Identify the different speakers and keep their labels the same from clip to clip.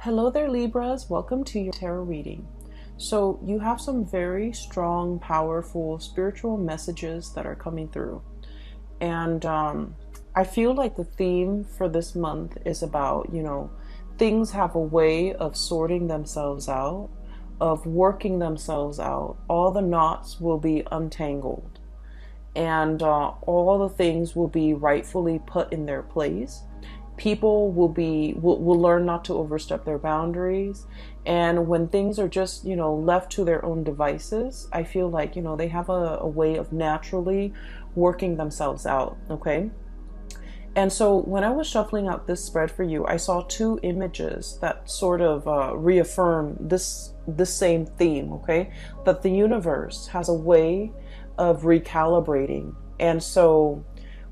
Speaker 1: Hello there, Libras. Welcome to your tarot reading. So you have some very strong, powerful spiritual messages that are coming through. And I feel like the theme for this month is about, things have a way of sorting themselves out, of working themselves out. All the knots will be untangled, and all the things will be rightfully put in their place. People will learn not to overstep their boundaries, and when things are just left to their own devices, I feel like they have a way of naturally working themselves out. Okay. And so when I was shuffling out this spread for you, I saw two images that sort of reaffirm this same theme. Okay, that the universe has a way of recalibrating. And so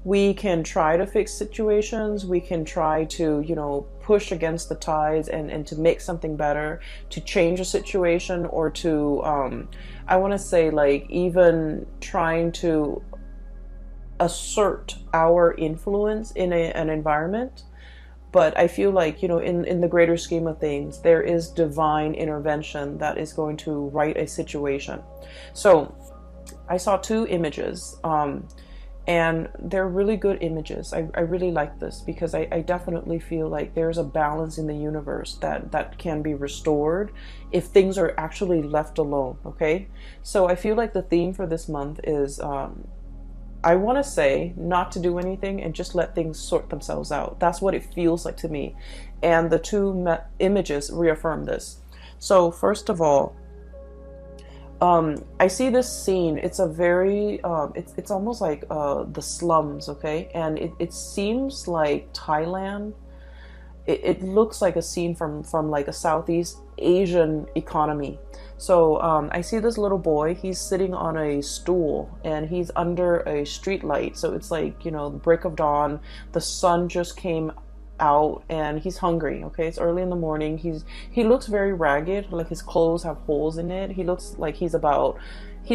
Speaker 1: we can try to fix situations, we can try to push against the tides and to make something better, to change a situation, or to I want to say, like, even trying to assert our influence in an environment. But I feel like in the greater scheme of things, there is divine intervention that is going to right a situation. So I saw two images, and they're really good images. I really like this because I definitely feel like there's a balance in the universe that can be restored if things are actually left alone. Okay, so I feel like the theme for this month is I want to say not to do anything and just let things sort themselves out. That's what it feels like to me, and the two images reaffirm this. So first of all, I see this scene. It's a very, it's almost like the slums, okay? And it seems like Thailand. It looks like a scene from like a Southeast Asian economy. So I see this little boy. He's sitting on a stool and he's under a street light. So it's like, the break of dawn. The sun just came out and he's hungry. Okay, it's early in the morning. He looks very ragged, like his clothes have holes in it. He looks like he's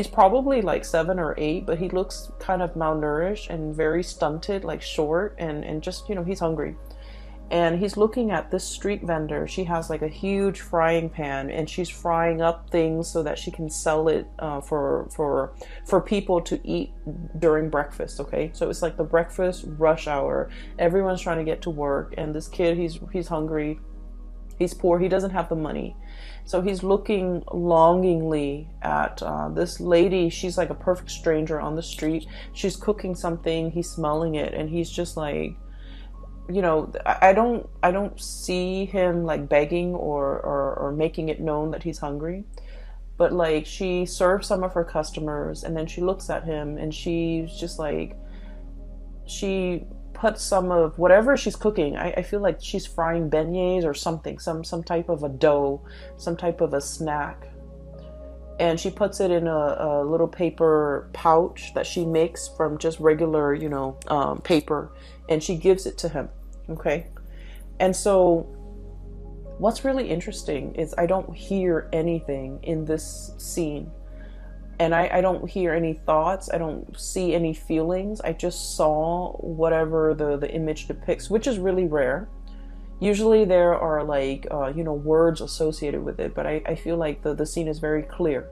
Speaker 1: probably like 7 or 8, but he looks kind of malnourished and very stunted, like short, and just he's hungry. And he's looking at this street vendor. She has like a huge frying pan and she's frying up things so that she can sell it for people to eat during breakfast. Okay, so it's like the breakfast rush hour. Everyone's trying to get to work, and this kid, he's hungry, he's poor, he doesn't have the money. So he's looking longingly at this lady. She's like a perfect stranger on the street. She's cooking something, he's smelling it, and he's just like, I don't see him like begging or making it known that he's hungry. But like, she serves some of her customers and then she looks at him and she's just like, she puts some of whatever she's cooking. I feel like she's frying beignets or something, some type of a dough, some type of a snack. And she puts it in a little paper pouch that she makes from just regular, paper, and she gives it to him. Okay. And so what's really interesting is I don't hear anything in this scene. And I don't hear any thoughts. I don't see any feelings. I just saw whatever the image depicts, which is really rare. Usually there are like, words associated with it, but I feel like the scene is very clear.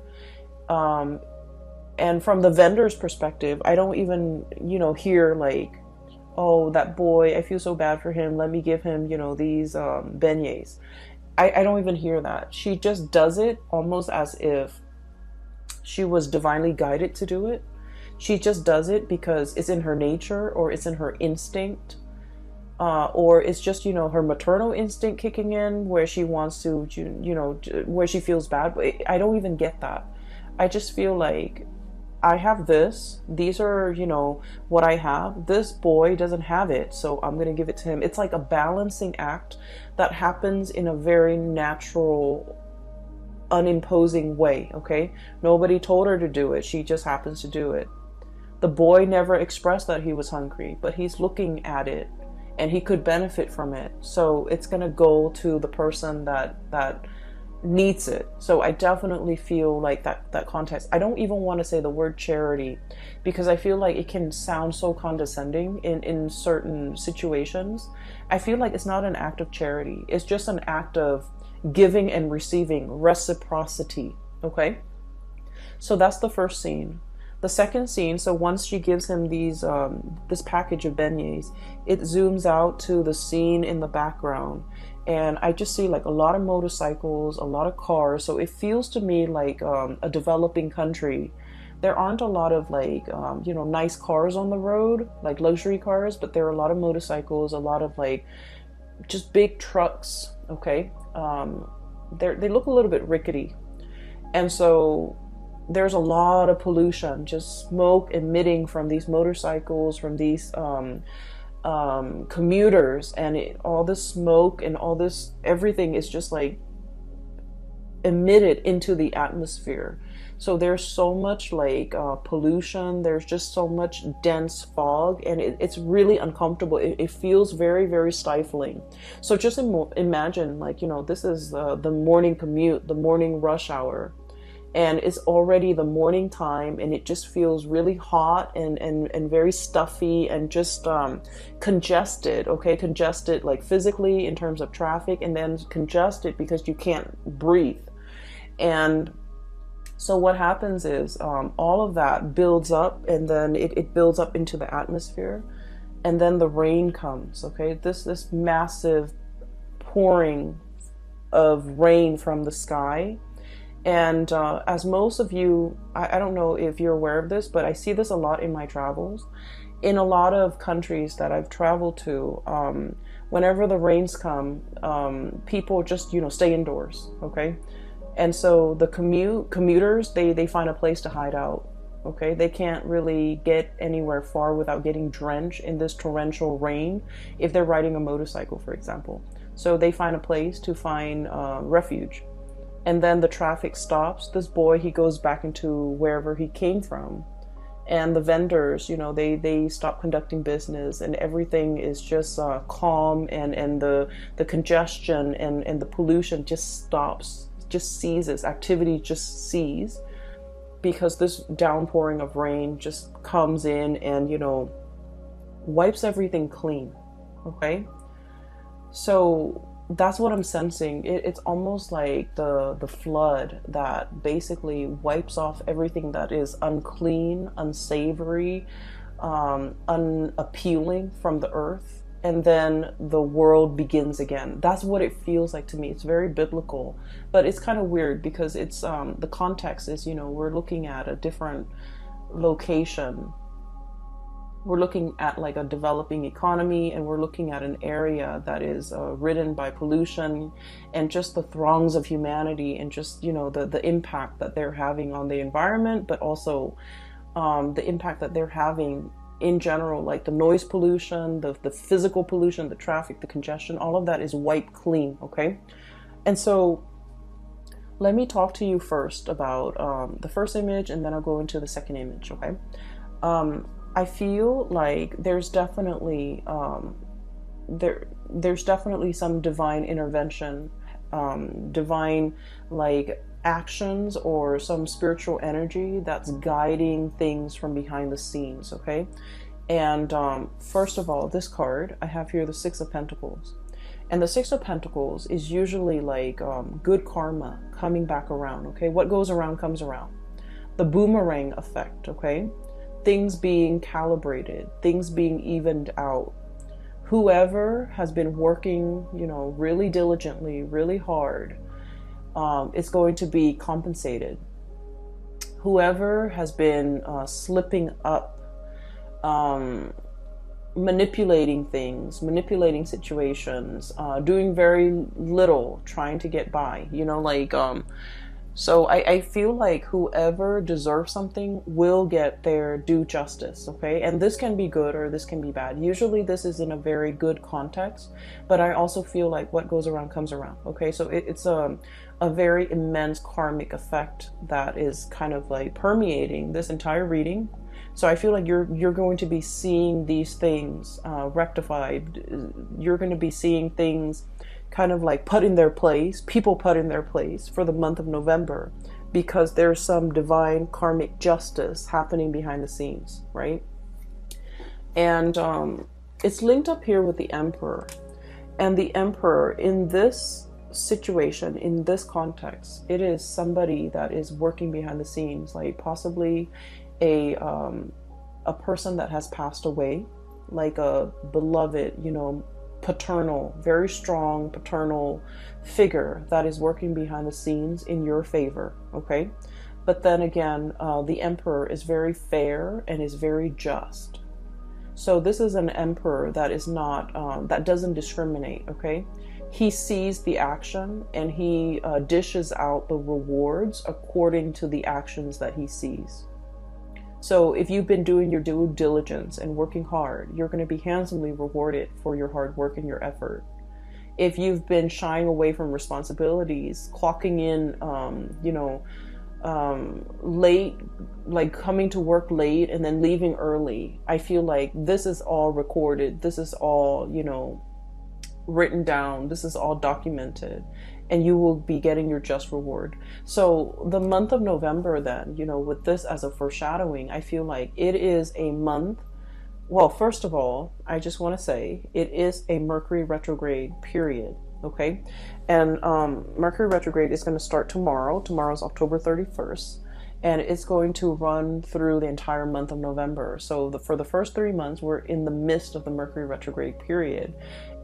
Speaker 1: And from the vendor's perspective, I don't even, hear like, oh, that boy, I feel so bad for him, let me give him, these beignets. I don't even hear that. She just does it almost as if she was divinely guided to do it. She just does it because it's in her nature, or it's in her instinct. Or it's just, her maternal instinct kicking in where she wants to, where she feels bad. But I don't even get that. I just feel like I have this. These are, what I have. This boy doesn't have it, so I'm going to give it to him. It's like a balancing act that happens in a very natural, unimposing way, okay? Nobody told her to do it. She just happens to do it. The boy never expressed that he was hungry, but he's looking at it and he could benefit from it. So it's going to go to the person that needs it. So I definitely feel like that context. I don't even want to say the word charity because I feel like it can sound so condescending in certain situations. I feel like it's not an act of charity. It's just an act of giving and receiving, reciprocity. Okay? So that's the first scene. The second scene, so once she gives him this package of beignets, it zooms out to the scene in the background. And I just see like a lot of motorcycles, a lot of cars. So it feels to me like a developing country. There aren't a lot of like, nice cars on the road, like luxury cars, but there are a lot of motorcycles, a lot of like just big trucks, okay? They look a little bit rickety. And so there's a lot of pollution, just smoke emitting from these motorcycles, from these commuters, and all this smoke and all this, everything is just like emitted into the atmosphere. So there's so much like pollution, there's just so much dense fog, and it's really uncomfortable. It feels very, very stifling. So just imagine like, this is the morning commute, the morning rush hour. And it's already the morning time, and it just feels really hot and very stuffy and just congested, okay? Congested like physically in terms of traffic, and then congested because you can't breathe. And so what happens is all of that builds up, and then it builds up into the atmosphere, and then the rain comes, okay? This massive pouring of rain from the sky. And as most of you, I don't know if you're aware of this, but I see this a lot in my travels. In a lot of countries that I've traveled to, whenever the rains come, people just, stay indoors, okay? And so the commuters, they find a place to hide out, okay? They can't really get anywhere far without getting drenched in this torrential rain if they're riding a motorcycle, for example. So they find a place to find refuge. And then the traffic stops. This boy, he goes back into wherever he came from. And the vendors, they stop conducting business, and everything is just calm, and the congestion and the pollution just stops, just ceases. Activity just ceases because this downpouring of rain just comes in and, wipes everything clean, okay? So that's what I'm sensing. It's almost like the flood that basically wipes off everything that is unclean, unsavory, unappealing from the earth, and then the world begins again. That's what it feels like to me. It's very biblical, but it's kind of weird because it's the context is, we're looking at a different location. We're looking at like a developing economy, and we're looking at an area that is ridden by pollution and just the throngs of humanity, and just, the impact that they're having on the environment, but also the impact that they're having in general, like the noise pollution, the physical pollution, the traffic, the congestion, all of that is wiped clean, okay? And so let me talk to you first about the first image, and then I'll go into the second image, okay? I feel like there's definitely there's definitely some divine intervention, divine like actions, or some spiritual energy that's guiding things from behind the scenes, okay? And first of all, this card I have here, the Six of Pentacles. And the Six of Pentacles is usually like good karma coming back around, okay? What goes around comes around. The boomerang effect, okay? Things being calibrated, things being evened out. Whoever has been working, really diligently, really hard, is going to be compensated. Whoever has been slipping up, manipulating things, manipulating situations, doing very little, trying to get by, so I feel like whoever deserves something will get their due justice, okay? And this can be good or this can be bad. Usually this is in a very good context, but I also feel like what goes around comes around, okay? So it's a very immense karmic effect that is kind of like permeating this entire reading. So I feel like you're going to be seeing these things rectified. You're going to be seeing things kind of like put in their place, people put in their place for the month of November, because there's some divine karmic justice happening behind the scenes, right? And it's linked up here with the Emperor. And the Emperor in this situation, in this context, it is somebody that is working behind the scenes, like possibly a person that has passed away, like a beloved, you know, paternal, very strong paternal figure that is working behind the scenes in your favor, okay? But then again, the Emperor is very fair and is very just. So this is an Emperor that is not, that doesn't discriminate, okay? He sees the action and he dishes out the rewards according to the actions that he sees. So if you've been doing your due diligence and working hard, you're going to be handsomely rewarded for your hard work and your effort. If you've been shying away from responsibilities, clocking in, late, like coming to work late and then leaving early, I feel like this is all recorded. This is all, you know, written down. This is all documented, and you will be getting your just reward. So the month of November then, you know, with this as a foreshadowing, I feel like it is a month. Well, first of all, I just want to say it is a Mercury retrograde period, okay? And Mercury retrograde is going to start tomorrow. Tomorrow's October 31st, and it's going to run through the entire month of November. So for the first 3 months, we're in the midst of the Mercury retrograde period.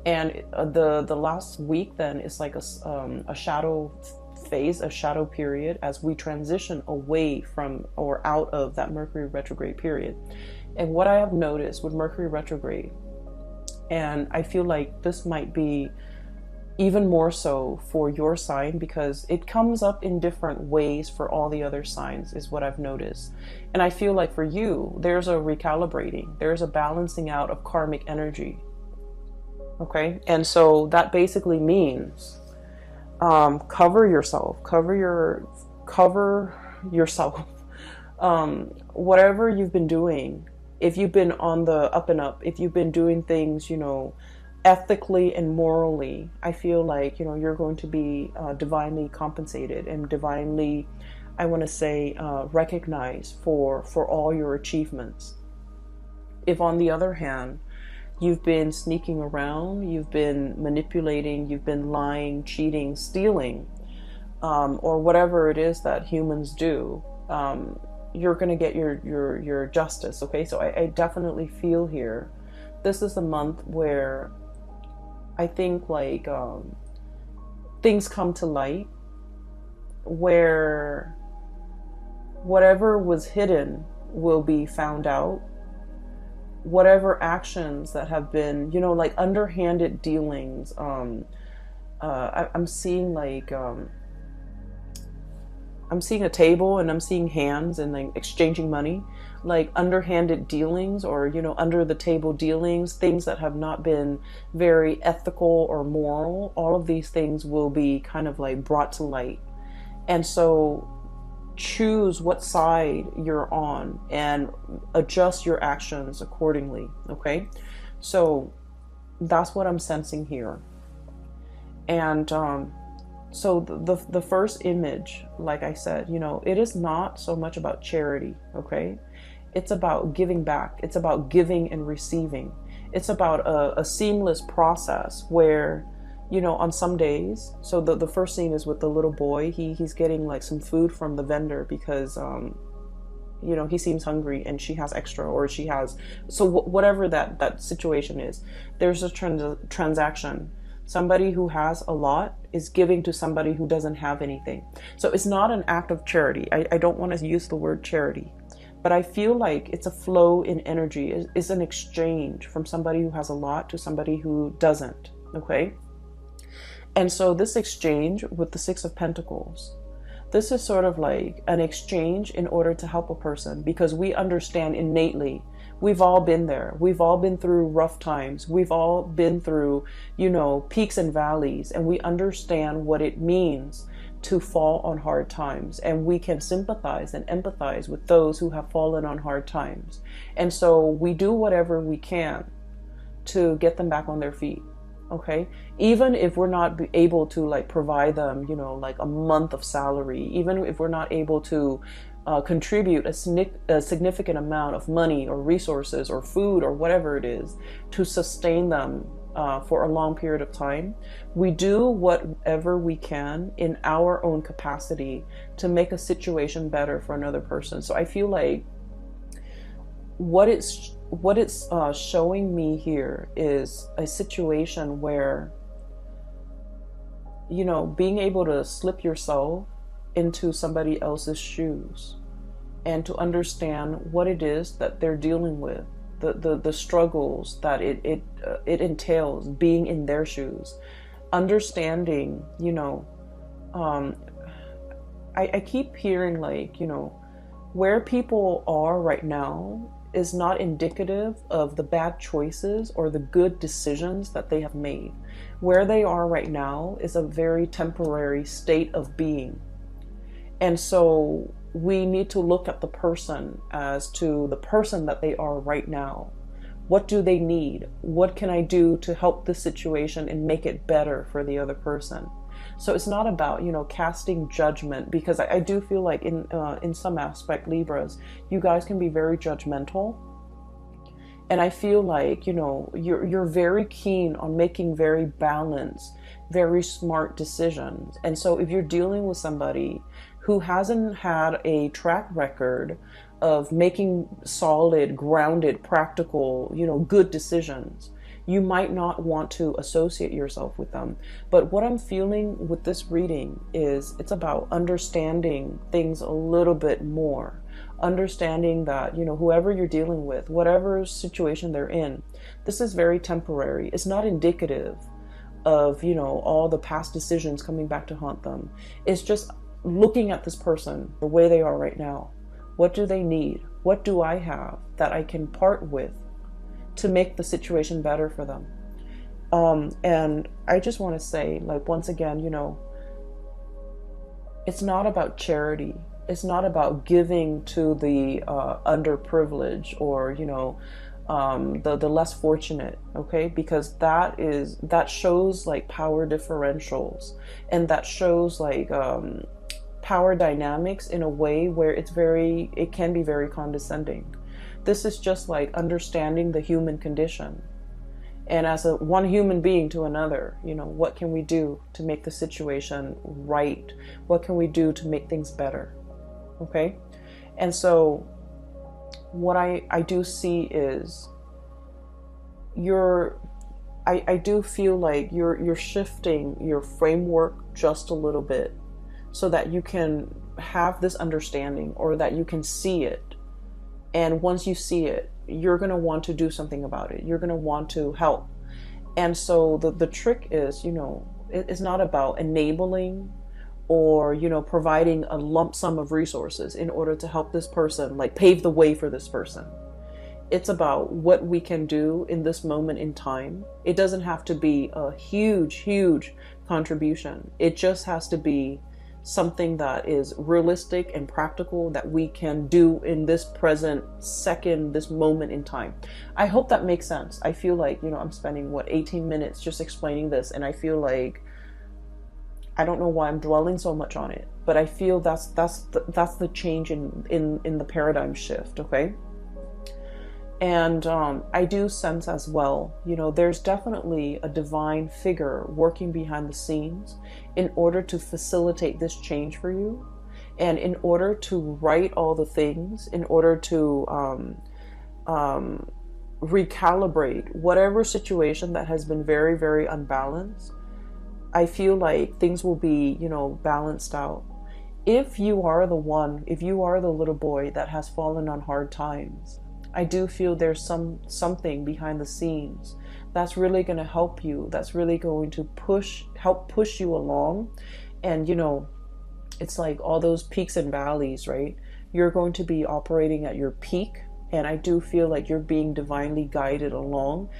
Speaker 1: And the last week then is like a shadow phase, a shadow period, as we transition away from or out of that Mercury retrograde period. And what I have noticed with Mercury retrograde, and I feel like this might be even more so for your sign, because it comes up in different ways for all the other signs, is what I've noticed. And I feel like for you, there's a recalibrating, there's a balancing out of karmic energy. Okay, and so that basically means cover yourself. Whatever you've been doing, if you've been on the up and up, if you've been doing things, you know, ethically and morally, I feel like, you know, you're going to be divinely compensated and divinely, I want to say, recognized for all your achievements. If on the other hand, you've been sneaking around, you've been manipulating, you've been lying, cheating, stealing, or whatever it is that humans do, you're going to get your justice, okay? So I definitely feel here, this is a month where I think like things come to light, where whatever was hidden will be found out. Whatever actions that have been, you know, like underhanded dealings, I'm seeing like, I'm seeing a table and I'm seeing hands and like exchanging money, like underhanded dealings, or, you know, under the table dealings, things that have not been very ethical or moral. All of these things will be kind of like brought to light. And so choose what side you're on and adjust your actions accordingly, okay? So that's what I'm sensing here. And so the first image, like I said, you know, it is not so much about charity, okay? It's about giving back. It's about giving and receiving. It's about a seamless process where, you know, on some days, so the first scene is with the little boy. He's getting like some food from the vendor because, you know, he seems hungry and she has extra, or she has, so whatever that situation is, there's a transaction. Somebody who has a lot is giving to somebody who doesn't have anything. So it's not an act of charity. I don't want to use the word charity, but I feel like it's a flow in energy. It's an exchange from somebody who has a lot to somebody who doesn't, okay? And so this exchange with the Six of Pentacles, this is sort of like an exchange in order to help a person, because we understand innately, we've all been there. We've all been through rough times. We've all been through, you know, peaks and valleys, and we understand what it means to fall on hard times. And we can sympathize and empathize with those who have fallen on hard times. And so we do whatever we can to get them back on their feet. Okay, even if we're not able to like provide them, you know, like a month of salary, even if we're not able to contribute a significant amount of money or resources or food or whatever it is to sustain them for a long period of time, we do whatever we can in our own capacity to make a situation better for another person. So I feel like what it's showing me here is a situation where, you know, being able to slip yourself into somebody else's shoes and to understand what it is that they're dealing with, the struggles that it entails being in their shoes, understanding, you know, I keep hearing like, you know, where people are right now is not indicative of the bad choices or the good decisions that they have made. Where they are right now is a very temporary state of being. And so we need to look at the person as to the person that they are right now. What do they need? What can I do to help this situation and make it better for the other person? So it's not about, you know, casting judgment, because I do feel like in some aspect, Libras, you guys can be very judgmental. And I feel like, you know, you're very keen on making very balanced, very smart decisions. And so if you're dealing with somebody who hasn't had a track record of making solid, grounded, practical, you know, good decisions, you might not want to associate yourself with them. But what I'm feeling with this reading is it's about understanding things a little bit more. Understanding that, you know, whoever you're dealing with, whatever situation they're in, this is very temporary. It's not indicative of, you know, all the past decisions coming back to haunt them. It's just looking at this person the way they are right now. What do they need? What do I have that I can part with to make the situation better for them? And I just want to say, like, once again, you know, it's not about charity. It's not about giving to the underprivileged or, you know, the less fortunate, okay? Because that shows like power differentials, and that shows like power dynamics in a way where it can be very condescending. This is just like understanding the human condition. And as one human being to another, you know, what can we do to make the situation right? What can we do to make things better? Okay? And so what I do see is I do feel like you're shifting your framework just a little bit so that you can have this understanding, or that you can see it. And once you see it, you're going to want to do something about it. You're going to want to help. And so the trick is, you know, it's not about enabling or, you know, providing a lump sum of resources in order to help this person, like pave the way for this person. It's about what we can do in this moment in time. It doesn't have to be a huge, huge contribution. It just has to be something that is realistic and practical that we can do in this present second, this moment in time. I hope that makes sense. I feel like, you know, I'm spending 18 minutes just explaining this, and I feel like I don't know why I'm dwelling so much on it, but I feel that's the change in the paradigm shift, okay? And I do sense as well, you know, there's definitely a divine figure working behind the scenes in order to facilitate this change for you, and in order to right all the things, in order to recalibrate whatever situation that has been very, very unbalanced. I feel like things will be, you know, balanced out. If you are the little boy that has fallen on hard times, I do feel there's something behind the scenes that's really going to help you, that's really going to help push you along. And, you know, it's like all those peaks and valleys, right? You're going to be operating at your peak, and I do feel like you're being divinely guided along.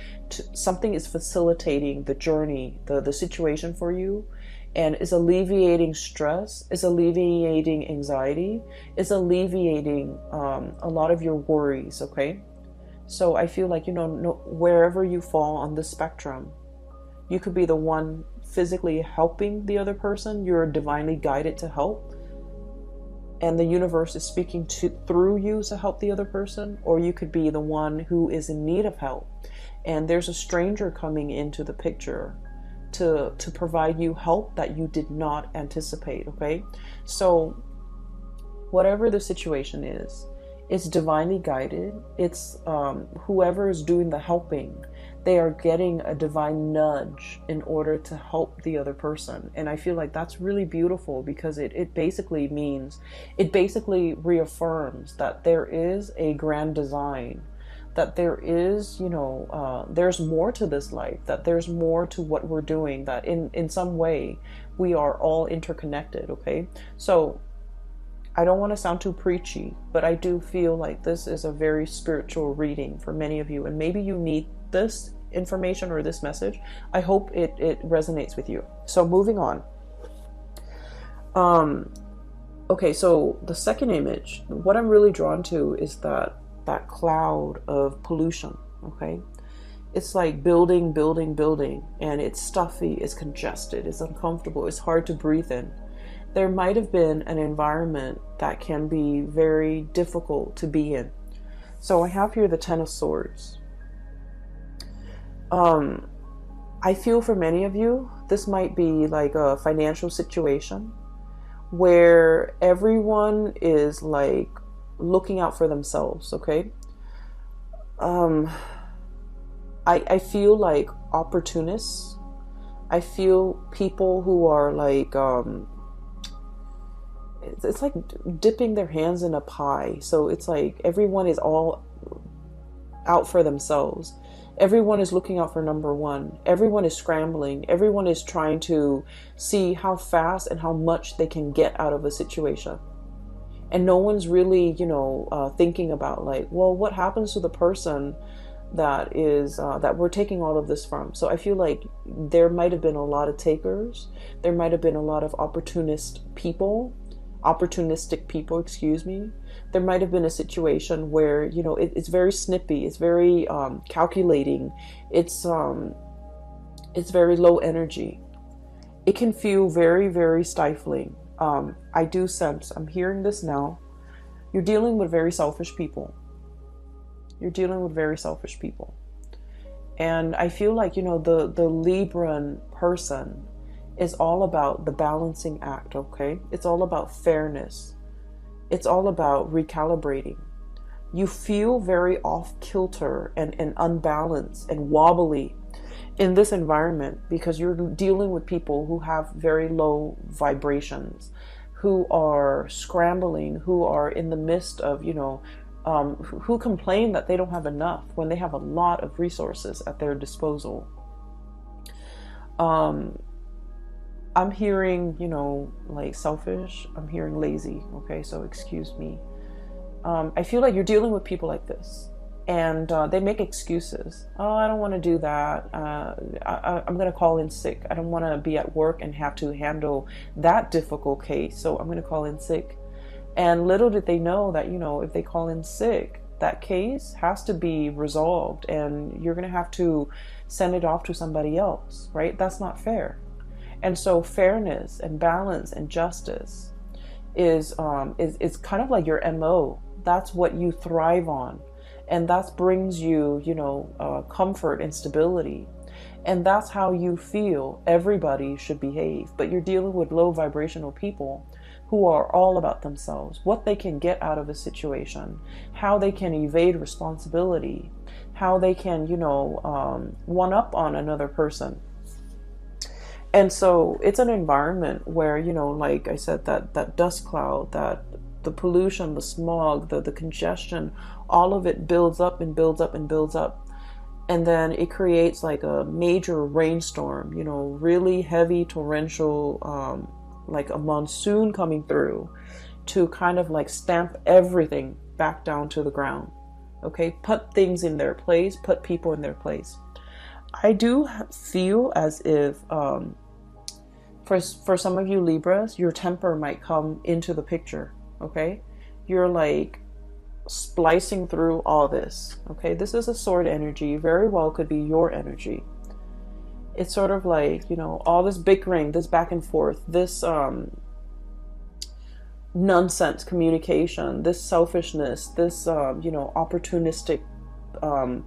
Speaker 1: Something is facilitating the journey, the situation for you, and is alleviating stress, is alleviating anxiety, is alleviating a lot of your worries, okay? So I feel like, you know, wherever you fall on the spectrum, You could be the one physically helping the other person. You're divinely guided to help, and the universe is speaking through you to help the other person. Or you could be the one who is in need of help, and there's a stranger coming into the picture to provide you help that you did not anticipate. Okay, so whatever the situation is, it's divinely guided. It's whoever is doing the helping, they are getting a divine nudge in order to help the other person. And I feel like that's really beautiful, because it basically means, it basically reaffirms that there is a grand design, that there is, there's more to this life, that there's more to what we're doing, that in some way we are all interconnected. Okay, so I don't want to sound too preachy, but I do feel like this is a very spiritual reading for many of you, and maybe you need this information or this message. I hope it resonates with you. So moving on. Okay, so the second image, what I'm really drawn to is that cloud of pollution. Okay, it's like building, and it's stuffy, it's congested, it's uncomfortable, it's hard to breathe in. There might have been an environment that can be very difficult to be in. So I have here the Ten of Swords. I feel for many of you, this might be like a financial situation where everyone is like looking out for themselves. Okay. I feel like opportunists. I feel people who are like, it's like dipping their hands in a pie. So it's like everyone is all out for themselves. Everyone is looking out for number one. Everyone is scrambling. Everyone is trying to see how fast and how much they can get out of a situation. And no one's really, thinking about like, well, what happens to the person that is that we're taking all of this from. So I feel like there might have been a lot of takers. There might have been a lot of opportunistic people, excuse me. There might have been a situation where, it's very snippy. It's very calculating. It's very low energy. It can feel very, very stifling. I do sense, I'm hearing this now, you're dealing with very selfish people. You're dealing with very selfish people. And I feel like, the Libran person is all about the balancing act, okay? It's all about fairness. It's all about recalibrating. You feel very off kilter and unbalanced and wobbly in this environment because you're dealing with people who have very low vibrations, who are scrambling, who are in the midst of, who complain that they don't have enough when they have a lot of resources at their disposal. I'm hearing, like selfish. I'm hearing lazy. Okay, so excuse me. I feel like you're dealing with people like this, and they make excuses. Oh, I don't want to do that. I'm going to call in sick. I don't want to be at work and have to handle that difficult case, so I'm going to call in sick. And little did they know that, if they call in sick, that case has to be resolved and you're going to have to send it off to somebody else, right? That's not fair. And so fairness and balance and justice is kind of like your MO. That's what you thrive on. And that brings you, comfort and stability. And that's how you feel everybody should behave. But you're dealing with low vibrational people who are all about themselves, what they can get out of a situation, how they can evade responsibility, how they can, one up on another person. And so it's an environment where, like I said, that dust cloud, that the pollution, the smog, the congestion, all of it builds up and builds up and builds up. And then it creates like a major rainstorm, really heavy torrential, like a monsoon coming through to kind of like stamp everything back down to the ground. Okay, put things in their place, put people in their place. I do feel as if for some of you Libras, your temper might come into the picture. Okay, you're like splicing through all this. Okay, this is a sword energy, very well could be your energy. It's sort of like, you know, all this bickering, this back and forth, this nonsense communication, this selfishness, this you know, opportunistic, um,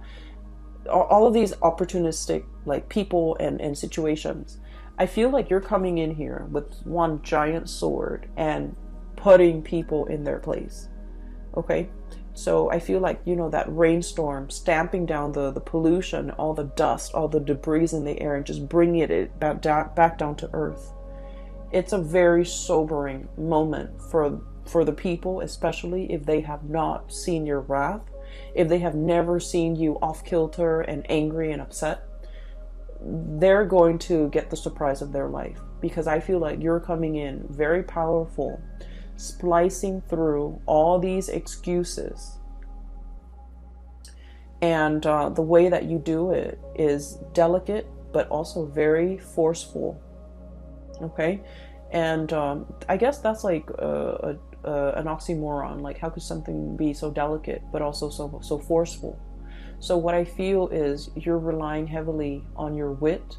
Speaker 1: all of these opportunistic like people and situations. I feel like you're coming in here with one giant sword and putting people in their place. Okay, so I feel like, you know, that rainstorm stamping down the pollution, all the dust, all the debris in the air, and just bringing it back down to earth. It's a very sobering moment for the people, especially if they have not seen your wrath, if they have never seen you off kilter and angry and upset. They're going to get the surprise of their life, because I feel like you're coming in very powerful, splicing through all these excuses. And the way that you do it is delicate, but also very forceful. Okay. And I guess that's like an oxymoron. Like, how could something be so delicate, but also so forceful? So what I feel is you're relying heavily on your wit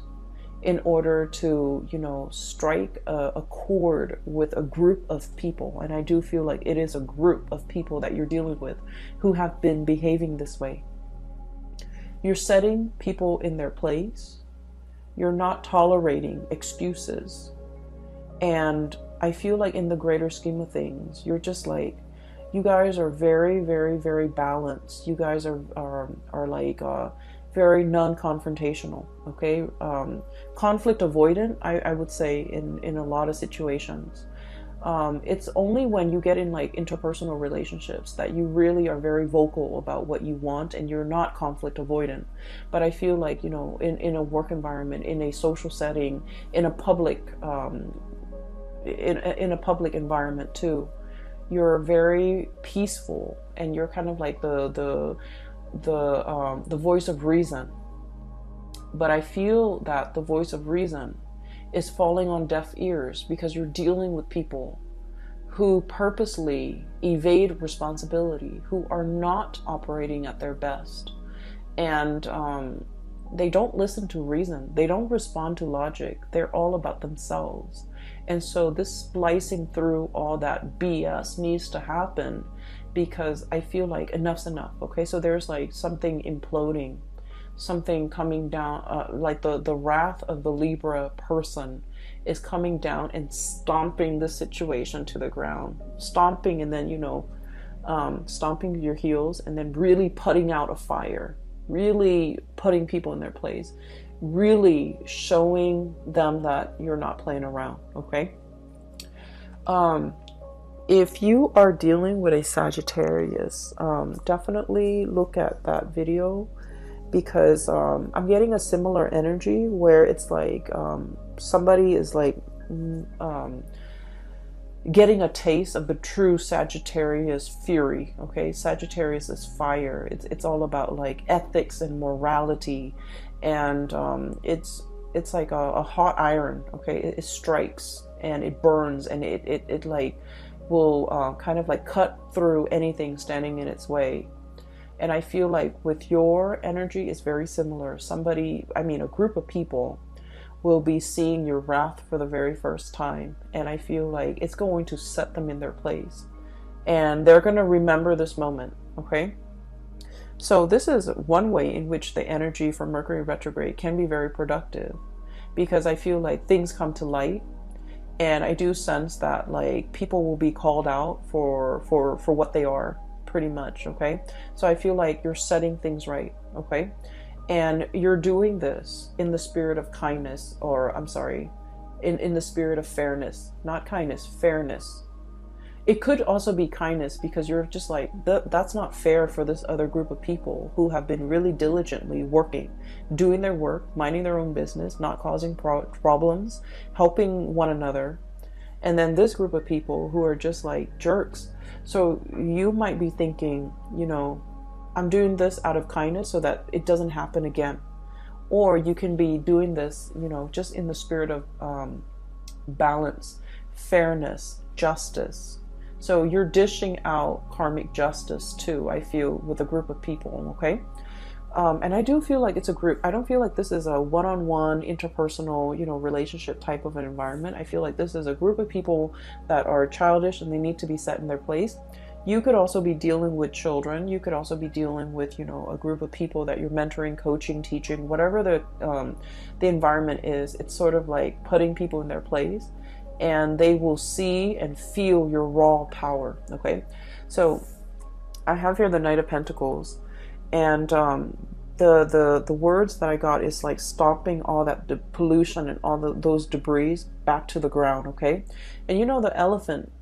Speaker 1: in order to, you know, strike a chord with a group of people. And I do feel like it is a group of people that you're dealing with who have been behaving this way. You're setting people in their place. You're not tolerating excuses. And I feel like in the greater scheme of things, you're just like, you guys are very, very, very balanced. You guys are like very non-confrontational. Okay, conflict avoidant. I would say in a lot of situations. It's only when you get in like interpersonal relationships that you really are very vocal about what you want, and you're not conflict avoidant. But I feel like, you know, in a work environment, in a social setting, in a public in a public environment too, you're very peaceful, and you're kind of like the voice of reason. But I feel that the voice of reason is falling on deaf ears, because you're dealing with people who purposely evade responsibility, who are not operating at their best. And they don't listen to reason. They don't respond to logic. They're all about themselves. And so this splicing through all that BS needs to happen, because I feel like enough's enough. Okay, so there's like something imploding, something coming down, like the wrath of the Libra person is coming down and stomping the situation to the ground. Stomping, and then, you know, stomping your heels, and then really putting out a fire, really putting people in their place, really showing them that you're not playing around. Okay. If you are dealing with a Sagittarius, definitely look at that video, because I'm getting a similar energy where it's like somebody is like getting a taste of the true Sagittarius fury. Okay, Sagittarius is fire. It's all about like ethics and morality, and it's like a hot iron. Okay, it strikes and it burns, and it like will kind of like cut through anything standing in its way. And I feel like with your energy, it's very similar. A group of people will be seeing your wrath for the very first time. And I feel like it's going to set them in their place. And they're going to remember this moment, okay? So this is one way in which the energy from Mercury retrograde can be very productive, because I feel like things come to light. And I do sense that like people will be called out for what they are, pretty much. Okay, so I feel like you're setting things right. Okay, and you're doing this in the spirit of kindness, or I'm sorry, in the spirit of fairness. Not kindness, fairness. It could also be kindness, because you're just like, that's not fair for this other group of people who have been really diligently working, doing their work, minding their own business, not causing problems, helping one another. And then this group of people who are just like jerks. So you might be thinking, you know, I'm doing this out of kindness so that it doesn't happen again. Or you can be doing this, you know, just in the spirit of balance, fairness, justice. So you're dishing out karmic justice too, I feel, with a group of people, okay? And I do feel like it's a group. I don't feel like this is a one-on-one interpersonal, relationship type of an environment. I feel like this is a group of people that are childish and they need to be set in their place. You could also be dealing with children. You could also be dealing with, a group of people that you're mentoring, coaching, teaching, whatever the environment is. It's sort of like putting people in their place, and they will see and feel your raw power. Okay, so I have here the Knight of Pentacles, and the words that I got is like stomping all that pollution and all those debris back to the ground. Okay, and the elephant,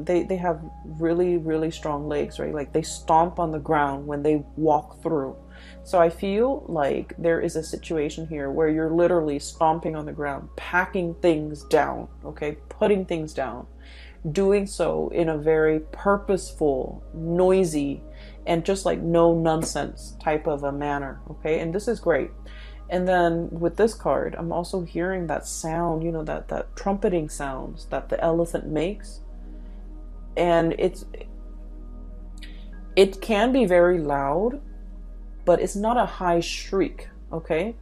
Speaker 1: they have really, really strong legs, right? Like they stomp on the ground when they walk through. So I feel like there is a situation here where you're literally stomping on the ground, packing things down, okay, putting things down, doing so in a very purposeful, noisy, and just like no nonsense type of a manner. Okay, and this is great. And then with this card, I'm also hearing that sound, that trumpeting sounds that the elephant makes. And it can be very loud, but it's not a high shriek. Okay,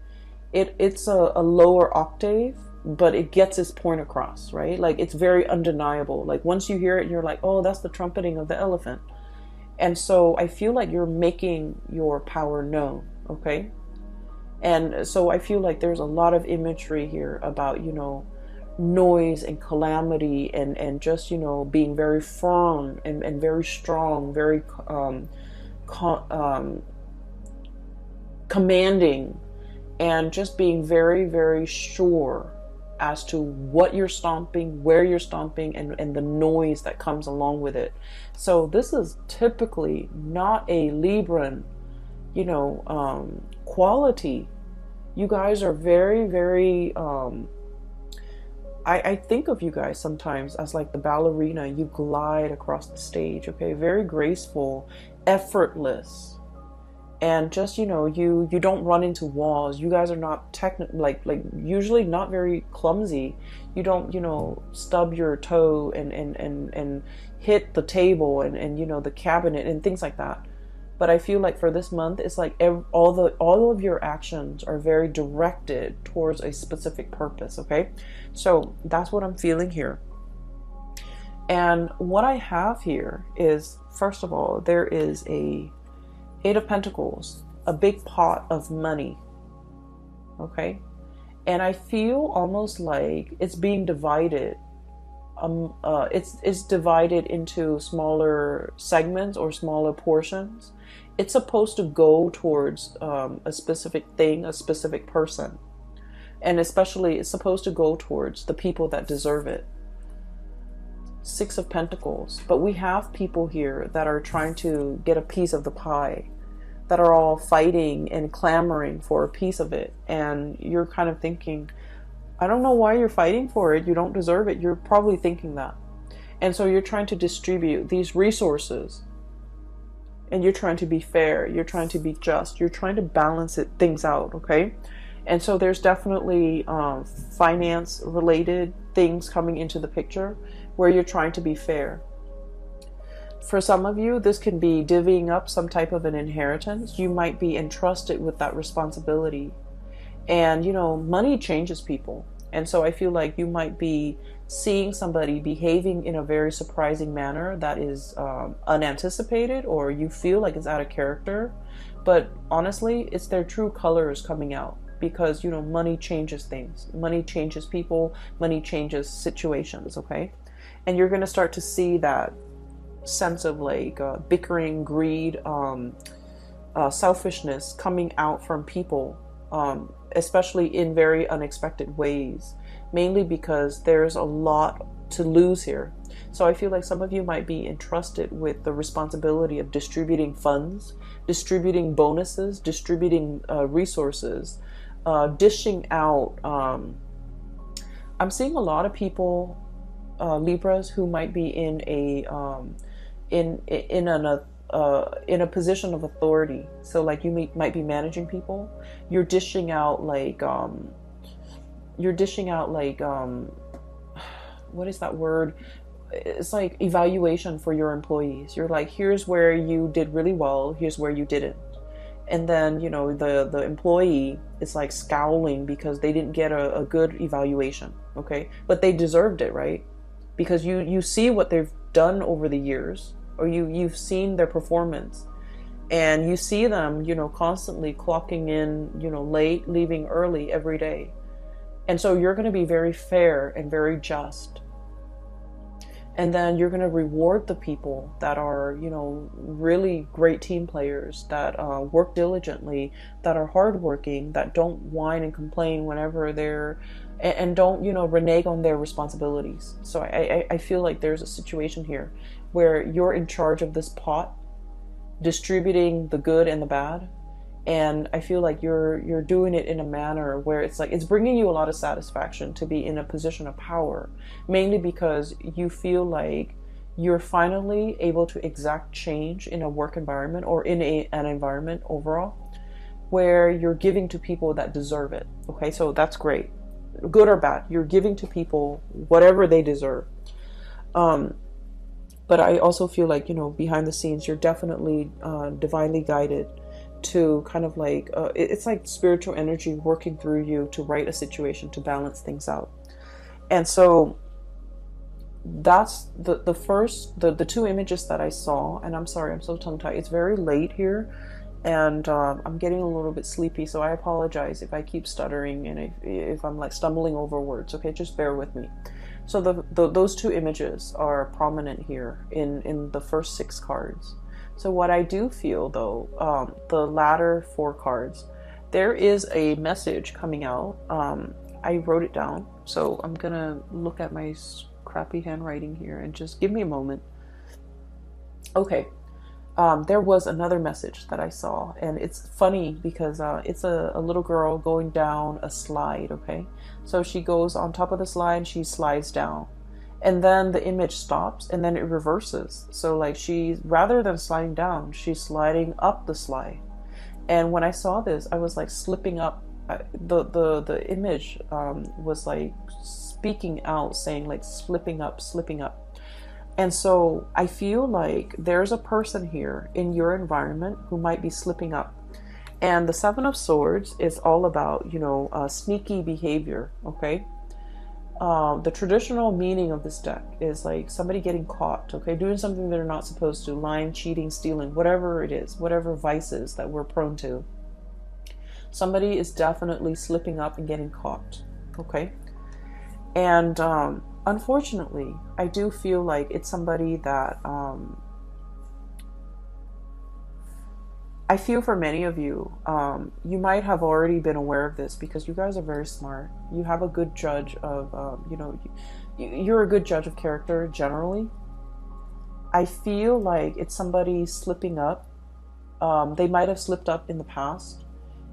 Speaker 1: it's a lower octave, but it gets its point across, right? Like it's very undeniable. Like once you hear it, you're like, oh, that's the trumpeting of the elephant. And so I feel like you're making your power known, okay? And so I feel like there's a lot of imagery here about, noise and calamity and just, being very firm and very strong, very commanding, and just being very, very sure as to what you're stomping, where you're stomping, and the noise that comes along with it. So this is typically not a Libran, quality. You guys are very, very, I think of you guys sometimes as like the ballerina. You glide across the stage, okay? Very graceful, effortless. And just, you don't run into walls. You guys are not like usually not very clumsy. You don't, stub your toe and hit the table and the cabinet and things like that. But I feel like for this month, it's like all of your actions are very directed towards a specific purpose, okay? So that's what I'm feeling here. And what I have here is, first of all, there is a Eight of Pentacles, a big pot of money, okay? And I feel almost like it's being divided. It's divided into smaller segments or smaller portions. It's supposed to go towards a specific thing, a specific person. And especially it's supposed to go towards the people that deserve it. Six of Pentacles. But we have people here that are trying to get a piece of the pie, that are all fighting and clamoring for a piece of it. And you're kind of thinking, I don't know why you're fighting for it. You don't deserve it. You're probably thinking that. And so you're trying to distribute these resources. And you're trying to be fair. You're trying to be just. You're trying to balance things out, okay? And so there's definitely finance-related things coming into the picture where you're trying to be fair. For some of you, this can be divvying up some type of an inheritance. You might be entrusted with that responsibility. And, money changes people. And so I feel like you might be seeing somebody behaving in a very surprising manner that is unanticipated, or you feel like it's out of character. But honestly, it's their true colors coming out. Because, money changes things. Money changes people. Money changes situations, okay? And you're going to start to see that sense of like bickering, greed, selfishness coming out from people, especially in very unexpected ways, mainly because there's a lot to lose here. So I feel like some of you might be entrusted with the responsibility of distributing funds, distributing bonuses, distributing resources, dishing out. I'm seeing a lot of people, Libras, who might be in a in a position of authority. So like you might be managing people. You're dishing out like what is that word? It's like evaluation for your employees. You're like, here's where you did really well, here's where you didn't. And then, you know, the employee is like scowling because they didn't get a good evaluation, okay? But they deserved it, right? Because you see what they've done over the years, or you've seen their performance, and you see them, you know, constantly clocking in, you know, late, leaving early every day. And so you're going to be very fair and very just. And then you're going to reward the people that are, you know, really great team players, that work diligently, that are hardworking, that don't whine and complain whenever they're, and don't, you know, renege on their responsibilities. So I feel like there's a situation here where you're in charge of this pot, distributing the good and the bad. And I feel like you're doing it in a manner where it's like it's bringing you a lot of satisfaction to be in a position of power, mainly because you feel like you're finally able to exact change in a work environment or in an environment overall where you're giving to people that deserve it. Okay, so that's great. Good or bad, you're giving to people whatever they deserve. But I also feel like, you know, behind the scenes, you're definitely divinely guided to kind of like, it's like spiritual energy working through you to right a situation, to balance things out. And so that's the first, the two images that I saw. And I'm sorry, I'm so tongue-tied. It's very late here, and I'm getting a little bit sleepy, so I apologize if I keep stuttering and if I'm like stumbling over words. Okay, just bear with me. So those two images are prominent here in the first 6 cards. So what I do feel, though, the latter 4 cards, there is a message coming out. I wrote it down, so I'm going to look at my crappy handwriting here and just give me a moment. Okay, there was another message that I saw, and it's funny because it's a little girl going down a slide, okay? So she goes on top of the slide, she slides down. And then the image stops and then it reverses. So like rather than sliding down, she's sliding up the slide. And when I saw this, I was like slipping up. The image was like speaking out, saying like slipping up. And so I feel like there's a person here in your environment who might be slipping up. And the 7 of Swords is all about, you know, sneaky behavior, okay? The traditional meaning of this deck is like somebody getting caught, okay, doing something they're not supposed to, lying, cheating, stealing, whatever it is, whatever vices that we're prone to. Somebody is definitely slipping up and getting caught, okay? And unfortunately, I do feel like it's somebody that I feel for many of you, you might have already been aware of this because you guys are very smart. You have a good judge of, you know, you're a good judge of character generally. I feel like it's somebody slipping up. They might have slipped up in the past.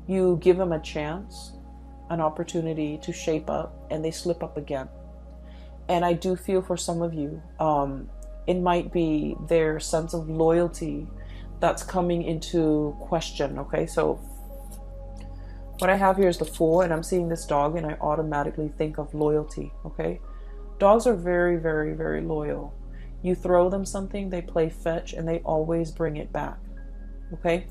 Speaker 1: You give them a chance, an opportunity to shape up, and they slip up again. And I do feel for some of you, it might be their sense of loyalty that's coming into question, okay? So what I have here is the Fool, and I'm seeing this dog and I automatically think of loyalty, okay? Dogs are very, very, very loyal. You throw them something, they play fetch, and they always bring it back, okay?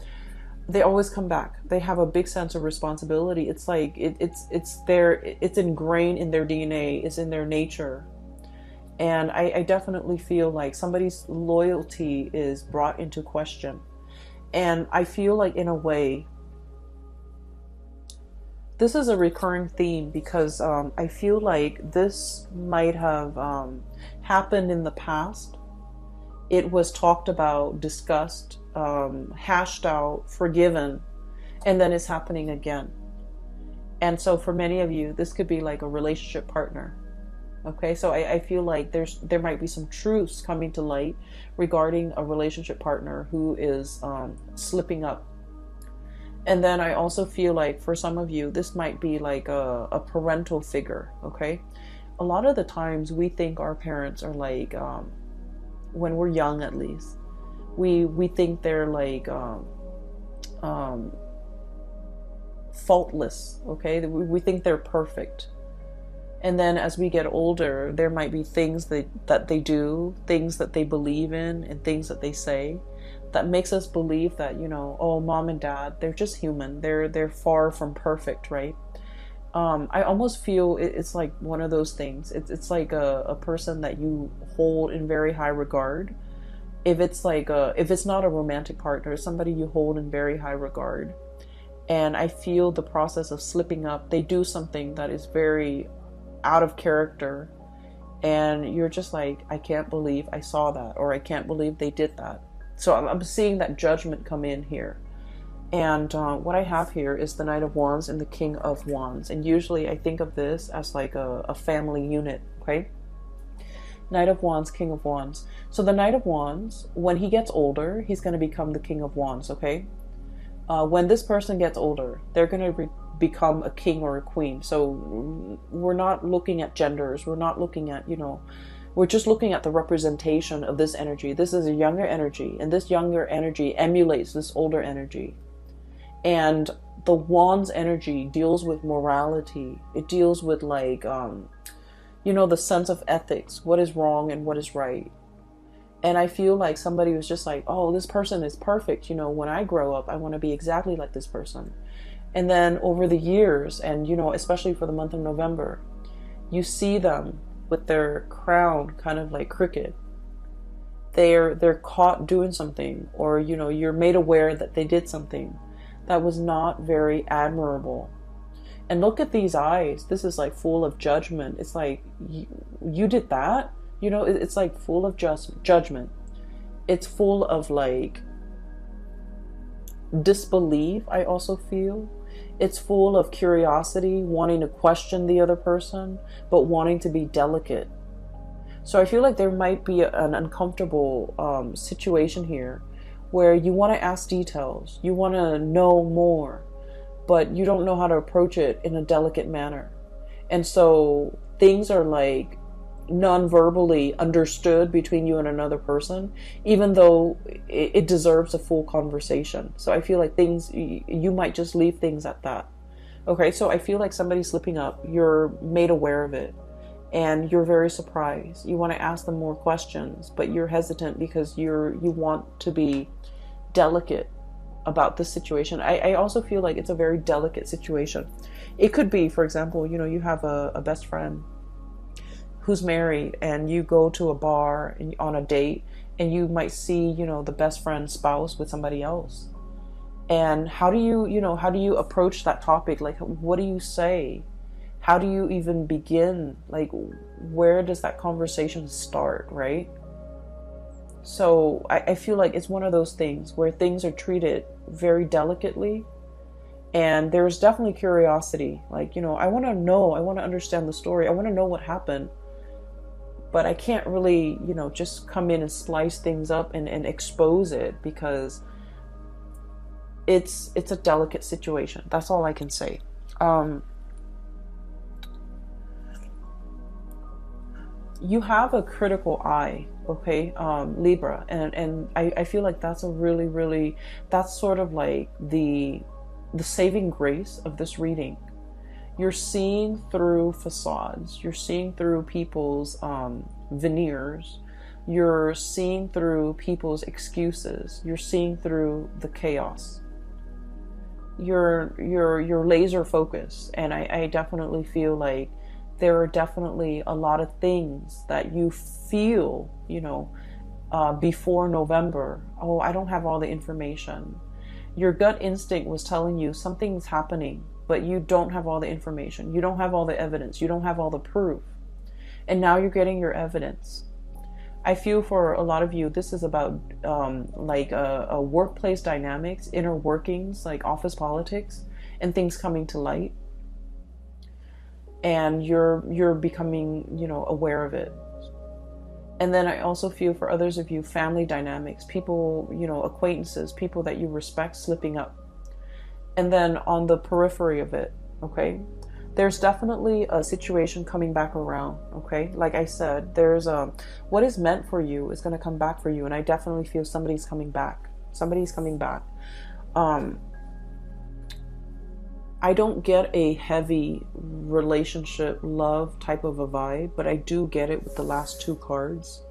Speaker 1: They always come back. They have a big sense of responsibility. It's like, it's ingrained in their DNA, it's in their nature. And I definitely feel like somebody's loyalty is brought into question. And I feel like in a way, this is a recurring theme because I feel like this might have happened in the past. It was talked about, discussed, hashed out, forgiven, and then it's happening again. And so for many of you, this could be like a relationship partner. Okay, so I feel like there might be some truths coming to light regarding a relationship partner who is slipping up. And then I also feel like for some of you, this might be like a parental figure, okay? A lot of the times we think our parents are like, when we're young at least, we think they're like faultless, okay? We think they're perfect. And then as we get older, there might be things that they do, things that they believe in, and things that they say that makes us believe that, you know, oh, mom and dad, they're just human. They're far from perfect, right? I almost feel it's like one of those things. It's like a person that you hold in very high regard. If it's like if it's not a romantic partner, it's somebody you hold in very high regard. And I feel the process of slipping up. They do something that is very out of character, and you're just like, I can't believe I saw that, or I can't believe they did that. So I'm seeing that judgment come in here. And what I have here is the Knight of Wands and the King of Wands. And usually I think of this as like a family unit, okay? Knight of Wands, King of Wands. So the Knight of Wands, when he gets older, he's going to become the King of Wands, okay? When this person gets older, they're going to become a king or a queen. So we're not looking at genders. We're not looking at, you know, we're just looking at the representation of this energy. This is a younger energy, and this younger energy emulates this older energy. And the Wands energy deals with morality. It deals with like, you know, the sense of ethics, what is wrong and what is right. And I feel like somebody was just like, oh, this person is perfect. You know, when I grow up, I want to be exactly like this person. And then over the years, and, you know, especially for the month of November, you see them with their crown kind of like crooked. They're caught doing something, or, you know, you're made aware that they did something that was not very admirable. And look at these eyes. This is like full of judgment. It's like, you did that? You know, it's like full of judgment. It's full of like disbelief, I also feel. It's full of curiosity, wanting to question the other person, but wanting to be delicate. So I feel like there might be an uncomfortable situation here where you want to ask details, you want to know more, but you don't know how to approach it in a delicate manner. And so things are like non-verbally understood between you and another person, even though it deserves a full conversation. So I feel like things, you might just leave things at that. Okay, so I feel like somebody's slipping up, you're made aware of it, and you're very surprised. You want to ask them more questions, but you're hesitant because you want to be delicate about this situation. I also feel like it's a very delicate situation. It could be, for example, you know, you have a best friend who's married, and you go to a bar and on a date, and you might see, you know, the best friend's spouse with somebody else. And how do you approach that topic? Like, what do you say? How do you even begin? Like, where does that conversation start, right? So I feel like it's one of those things where things are treated very delicately, and there's definitely curiosity. Like, you know, I want to know, I want to understand the story, I want to know what happened, but I can't really, you know, just come in and slice things up and expose it, because it's a delicate situation. That's all I can say. You have a critical eye, okay, Libra, and I feel like that's a really, that's sort of like the saving grace of this reading. You're seeing through facades, you're seeing through people's veneers, you're seeing through people's excuses, you're seeing through the chaos. You're laser focused, and I definitely feel like there are definitely a lot of things that you feel, you know, before November. Oh, I don't have all the information. Your gut instinct was telling you something's happening, but you don't have all the information. You don't have all the evidence. You don't have all the proof. And now you're getting your evidence. I feel for a lot of you, this is about like a workplace dynamics, inner workings, like office politics, and things coming to light. And you're becoming, you know, aware of it. And then I also feel for others of you, family dynamics, people, you know, acquaintances, people that you respect slipping up. And then on the periphery of it, okay, there's definitely a situation coming back around, okay? Like I said, there's what is meant for you is going to come back for you. And I definitely feel somebody's coming back. Somebody's coming back. I don't get a heavy relationship, love type of a vibe, but I do get it with the last two cards.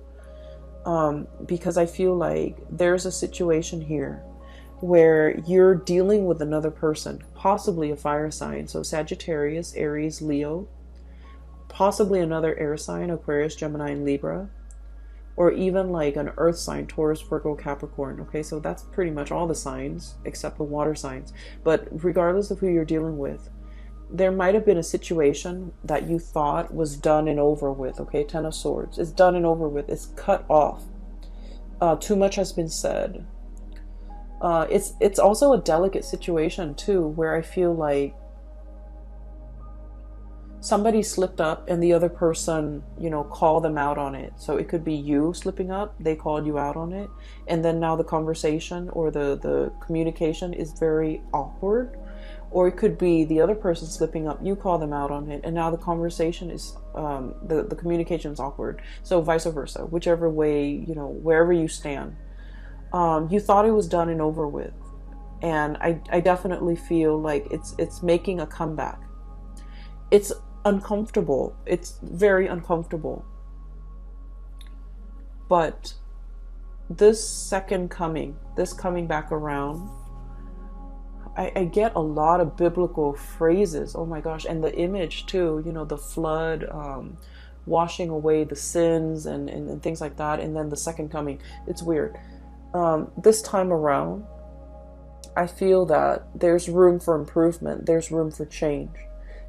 Speaker 1: because I feel like there's a situation here where you're dealing with another person, possibly a fire sign. So Sagittarius, Aries, Leo, possibly another air sign, Aquarius, Gemini, and Libra, or even like an earth sign, Taurus, Virgo, Capricorn. Okay, so that's pretty much all the signs except the water signs. But regardless of who you're dealing with, there might have been a situation that you thought was done and over with. Okay, Ten of Swords. It's done and over with. It's cut off. Too much has been said. It's also a delicate situation too, where I feel like somebody slipped up and the other person, you know, called them out on it. So it could be you slipping up, they called you out on it, and then now the conversation or the communication is very awkward. Or it could be the other person slipping up, you call them out on it, and now the conversation is, the communication is awkward. So vice versa, whichever way, you know, wherever you stand. You thought it was done and over with. And I definitely feel like it's making a comeback. It's uncomfortable. It's very uncomfortable. But this coming back around, I get a lot of biblical phrases. Oh my gosh. And the image too, you know, the flood, washing away the sins and things like that. And then the second coming. It's weird. This time around, I feel that there's room for improvement. There's room for change.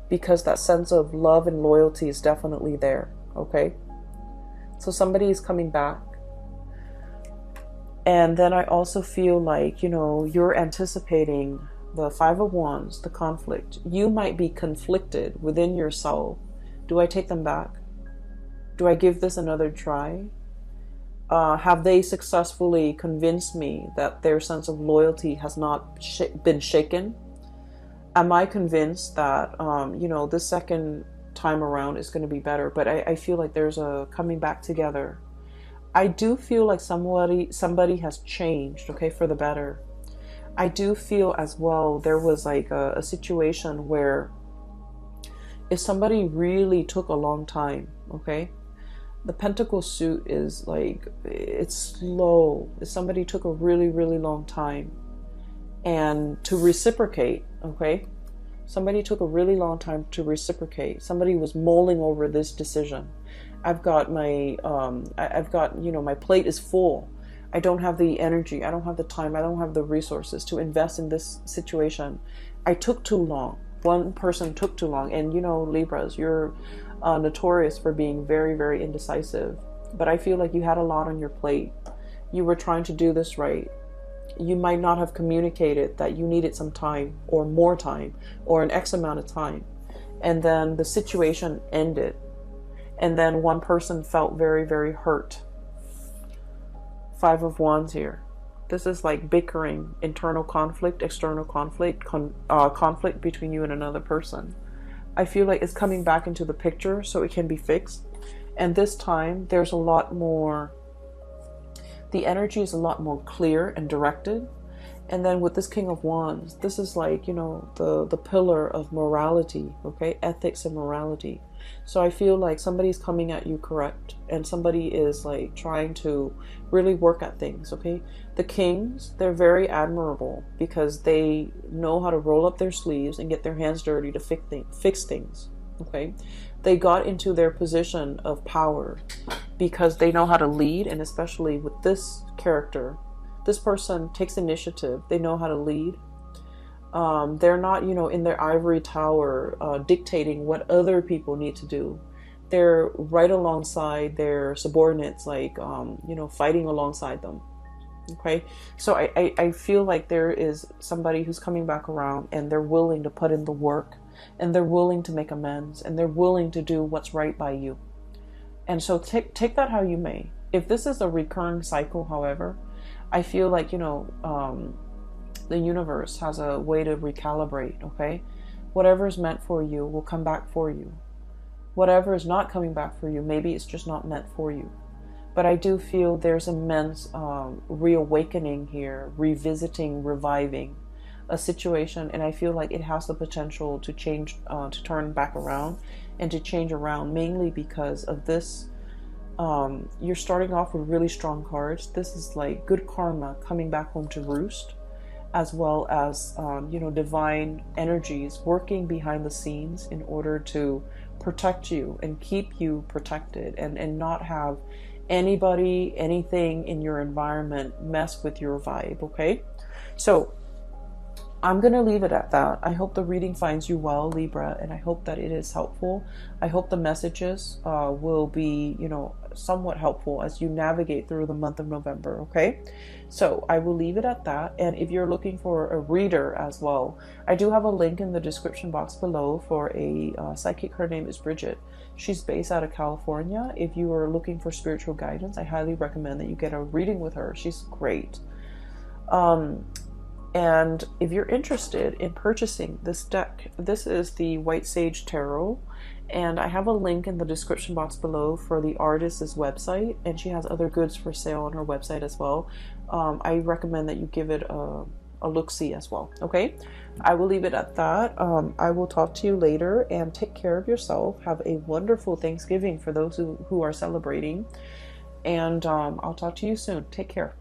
Speaker 1: Because that sense of love and loyalty is definitely there. Okay? So somebody is coming back. And then I also feel like, you know, you're anticipating the Five of Wands, the conflict. You might be conflicted within yourself. Do I take them back? Do I give this another try? Have they successfully convinced me that their sense of loyalty has not been shaken? Am I convinced that, you know, this second time around is going to be better? But I feel like there's a coming back together. I do feel like somebody has changed, okay, for the better. I do feel as well there was like a situation where if somebody really took a long time, okay, the Pentacle suit is like, it's slow. If somebody took a really, really long time and to reciprocate, okay, somebody took a really long time to reciprocate. Somebody was mulling over this decision. I've got, you know, my plate is full. I don't have the energy. I don't have the time. I don't have the resources to invest in this situation. I took too long. One person took too long. And, you know, Libras, you're notorious for being very, very indecisive. But I feel like you had a lot on your plate. You were trying to do this right. You might not have communicated that you needed some time or more time or an X amount of time. And then the situation ended. And then one person felt very, very hurt. Five of Wands here. This is like bickering, internal conflict, external conflict, conflict between you and another person. I feel like it's coming back into the picture so it can be fixed. And this time there's a lot more, the energy is a lot more clear and directed. And then with this King of Wands, this is like, you know, the pillar of morality, okay? Ethics and morality. So I feel like somebody's coming at you correct, and somebody is like trying to really work at things, okay? The Kings, they're very admirable because they know how to roll up their sleeves and get their hands dirty to fix things, okay? They got into their position of power because they know how to lead, and especially with this character, this person takes initiative. They know how to lead. They're not, you know, in their ivory tower dictating what other people need to do. They're right alongside their subordinates, like, you know, fighting alongside them. Okay, so I feel like there is somebody who's coming back around, and they're willing to put in the work, and they're willing to make amends, and they're willing to do what's right by you. And so take that how you may. If this is a recurring cycle, however, I feel like, you know, the universe has a way to recalibrate, okay? Whatever is meant for you will come back for you. Whatever is not coming back for you, maybe it's just not meant for you. But I do feel there's immense reawakening here, revisiting, reviving a situation. And I feel like it has the potential to change, to turn back around and to change around, mainly because of this You're starting off with really strong cards. This is like good karma coming back home to roost, as well as, you know, divine energies working behind the scenes in order to protect you and keep you protected, and not have anybody, anything in your environment mess with your vibe, okay? So I'm going to leave it at that. I hope the reading finds you well, Libra, and I hope that it is helpful. I hope the messages will be, you know, somewhat helpful as you navigate through the month of November, okay? So I will leave it at that. And if you're looking for a reader as well, I do have a link in the description box below for a psychic. Her name is Bridget. She's based out of California. If you are looking for spiritual guidance, I highly recommend that you get a reading with her. She's great. And if you're interested in purchasing this deck, this is the White Sage Tarot, and I have a link in the description box below for the artist's website, and she has other goods for sale on her website as well. I recommend that you give it a look-see as well, okay? I will leave it at that. I will talk to you later, and take care of yourself. Have a wonderful Thanksgiving for those who are celebrating, and I'll talk to you soon. Take care.